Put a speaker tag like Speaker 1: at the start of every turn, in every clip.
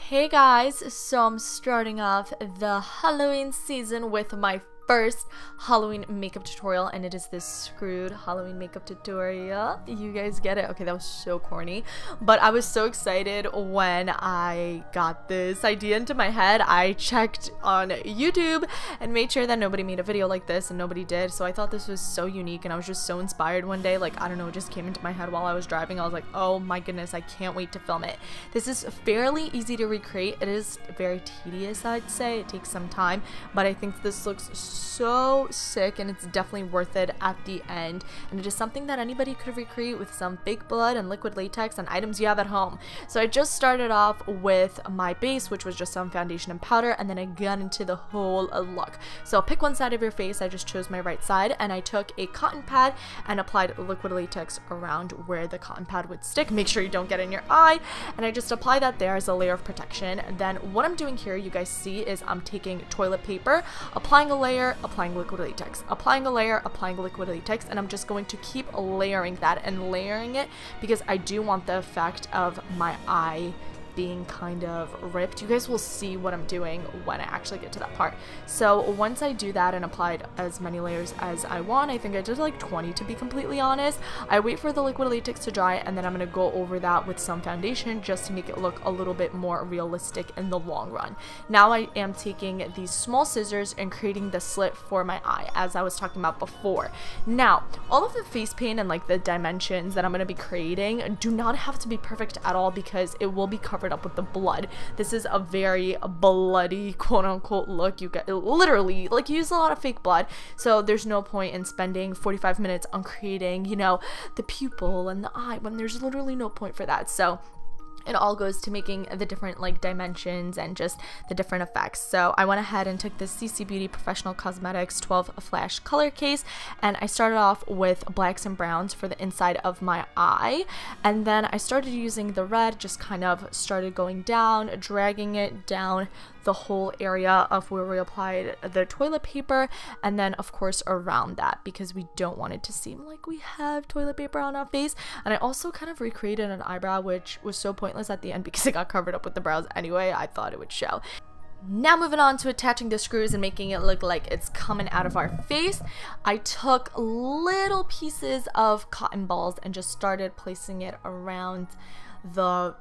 Speaker 1: Hey guys, so I'm starting off the Halloween season with my first Halloween makeup tutorial, and it is this screwed Halloween makeup tutorial. You guys get it? Okay, that was so corny, but I was so excited when I got this idea into my head. I checked on YouTube and made sure that nobody made a video like this, and nobody did, so I thought this was so unique, and I was just so inspired one day. Like, I don't know, it just came into my head while I was driving. I was like, oh my goodness, I can't wait to film it. This is fairly easy to recreate. It is very tedious, I'd say. It takes some time, but I think this looks so sick, and it's definitely worth it at the end, and it is something that anybody could recreate with some fake blood and liquid latex and items you have at home. So I just started off with my base, which was just some foundation and powder, and then I got into the whole look. So pick one side of your face. I just chose my right side, and I took a cotton pad and applied liquid latex around where the cotton pad would stick. Make sure you don't get in your eye, and I just apply that there as a layer of protection. And then what I'm doing here, you guys see, is I'm taking toilet paper, applying a layer, applying liquid latex, applying a layer, applying liquid latex, and I'm just going to keep layering that and layering it because I do want the effect of my eye being kind of ripped. You guys will see what I'm doing when I actually get to that part. So once I do that and applied as many layers as I want, I think I did like 20 to be completely honest, I wait for the liquid latex to dry, and then I'm going to go over that with some foundation just to make it look a little bit more realistic in the long run. Now I am taking these small scissors and creating the slit for my eye, as I was talking about before. Now, all of the face paint and like the dimensions that I'm going to be creating do not have to be perfect at all because it will be covered up with the blood. This is a very bloody quote-unquote look. You get literally like use a lot of fake blood, so there's no point in spending 45 minutes on creating, you know, the pupil and the eye when there's literally no point for that. So it all goes to making the different like dimensions and just the different effects. So I went ahead and took this CC Beauty Professional Cosmetics 12 flash color case, and I started off with blacks and browns for the inside of my eye, and then I started using the red, just kind of started going down, dragging it down the whole area of where we applied the toilet paper, and then of course around that because we don't want it to seem like we have toilet paper on our face. And I also kind of recreated an eyebrow, which was so pointless at the end because it got covered up with the brows anyway. I thought it would show. Now moving on to attaching the screws and making it look like it's coming out of our face, I took little pieces of cotton balls and just started placing it around the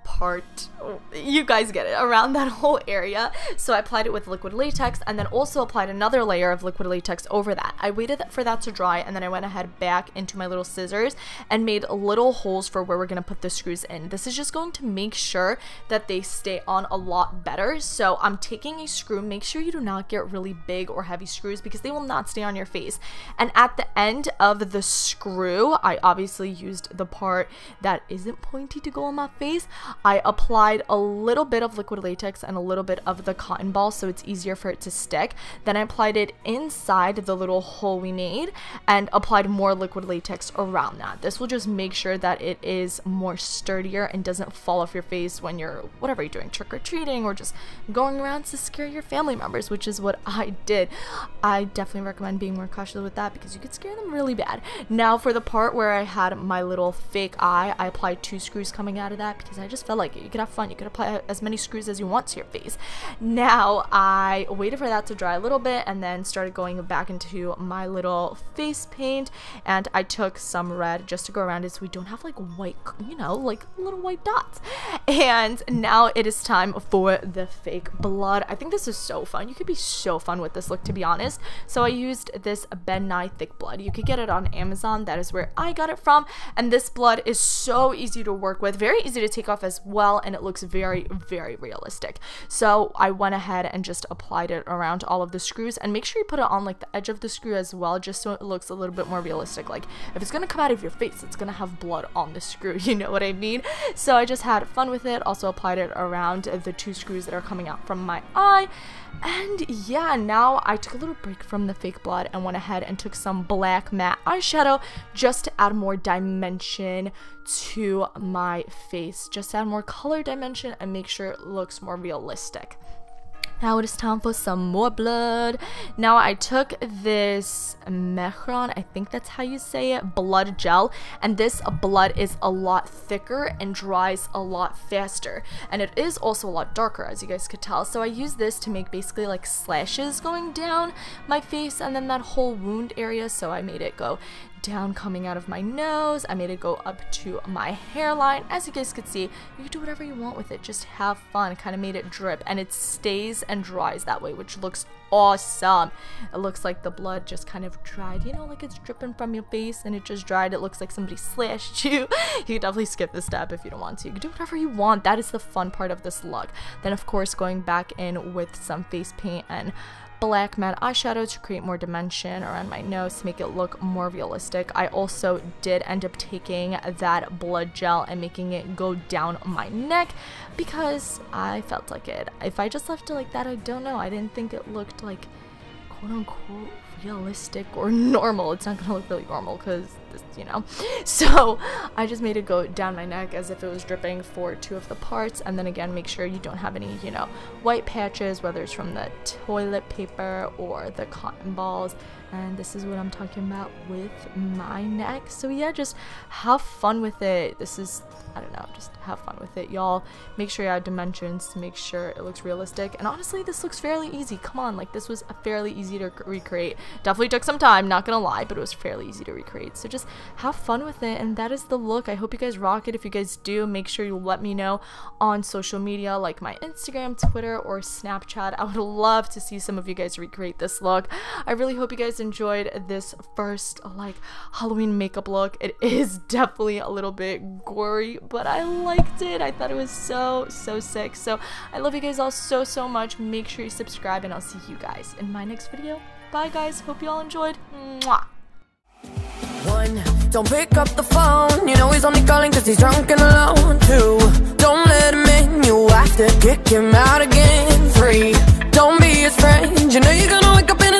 Speaker 1: part, you guys get it, around that whole area. So I applied it with liquid latex and then also applied another layer of liquid latex over that. I waited for that to dry, and then I went ahead back into my little scissors and made little holes for where we're going to put the screws in. This is just going to make sure that they stay on a lot better. So I'm taking a screw. Make sure you do not get really big or heavy screws because they will not stay on your face. And at the end of the screw, I obviously used the part that isn't pointy to go on my face. I applied a little bit of liquid latex and a little bit of the cotton ball so it's easier for it to stick. Then I applied it inside the little hole we made and applied more liquid latex around that. This will just make sure that it is more sturdier and doesn't fall off your face when you're, whatever you're doing, trick-or-treating or just going around to scare your family members, which is what I did. I definitely recommend being more cautious with that because you could scare them really bad. Now for the part where I had my little fake eye, I applied 2 screws coming out of that because I just felt like you could have fun. You could apply as many screws as you want to your face. Now I waited for that to dry a little bit and then started going back into my little face paint, and I took some red just to go around it so we don't have like white, you know, like little white dots. And now it is time for the fake blood. I think this is so fun. You could be so fun with this look, to be honest. So I used this Ben Nye thick blood. You could get it on Amazon. That is where I got it from, and this blood is so easy to work with, very easy to take off as well, and it looks very, very realistic. So I went ahead and just applied it around all of the screws, and make sure you put it on like the edge of the screw as well, just so it looks a little bit more realistic. Like if it's gonna come out of your face, it's gonna have blood on the screw, you know what I mean? So I just had fun with it. Also applied it around the 2 screws that are coming out from my eye. And yeah, now I took a little break from the fake blood and went ahead and took some black matte eyeshadow just to add more dimension to my face, just to add more color dimension and make sure it looks more realistic. Now it is time for some more blood. Now I took this Mehron, I think that's how you say it, blood gel, and this blood is a lot thicker and dries a lot faster, and it is also a lot darker, as you guys could tell. So I use this to make basically like slashes going down my face and then that whole wound area. So I made it go down coming out of my nose, I made it go up to my hairline. As you guys could see, you can do whatever you want with it, just have fun. Kind of made it drip, and it stays and dries that way, which looks awesome. It looks like the blood just kind of dried, you know, like it's dripping from your face and it just dried. It looks like somebody slashed you. You can definitely skip this step if you don't want to. You can do whatever you want. That is the fun part of this look. Then of course going back in with some face paint and black matte eyeshadow to create more dimension around my nose to make it look more realistic. I also did end up taking that blood gel and making it go down my neck because I felt like it. If I just left it like that, I don't know. I didn't think it looked like quote unquote realistic or normal. It's not gonna look really normal because, you know. So I just made it go down my neck as if it was dripping for 2 of the parts, and then again make sure you don't have any, you know, white patches, whether it's from the toilet paper or the cotton balls. And this is what I'm talking about with my neck. So yeah, just have fun with it. This is, I don't know, just have fun with it, y'all. Make sure you add dimensions to make sure it looks realistic. And honestly, this looks fairly easy. Come on, like this was fairly easy to recreate. Definitely took some time, not gonna lie, but it was fairly easy to recreate. So just have fun with it, and that is the look. I hope you guys rock it. If you guys do, make sure you let me know on social media like my Instagram, Twitter, or Snapchat. I would love to see some of you guys recreate this look. I really hope you guys enjoyed this first like Halloween makeup look. It is definitely a little bit gory, but I liked it. I thought it was so sick. So I love you guys all so much. Make sure you subscribe, and I'll see you guys in my next video. Bye guys, hope you all enjoyed. Mwah.
Speaker 2: 1, don't pick up the phone, you know he's only calling cause he's drunk and alone. 2, don't let him in, you have to kick him out again. 3, don't be his friend, you know you're gonna wake up in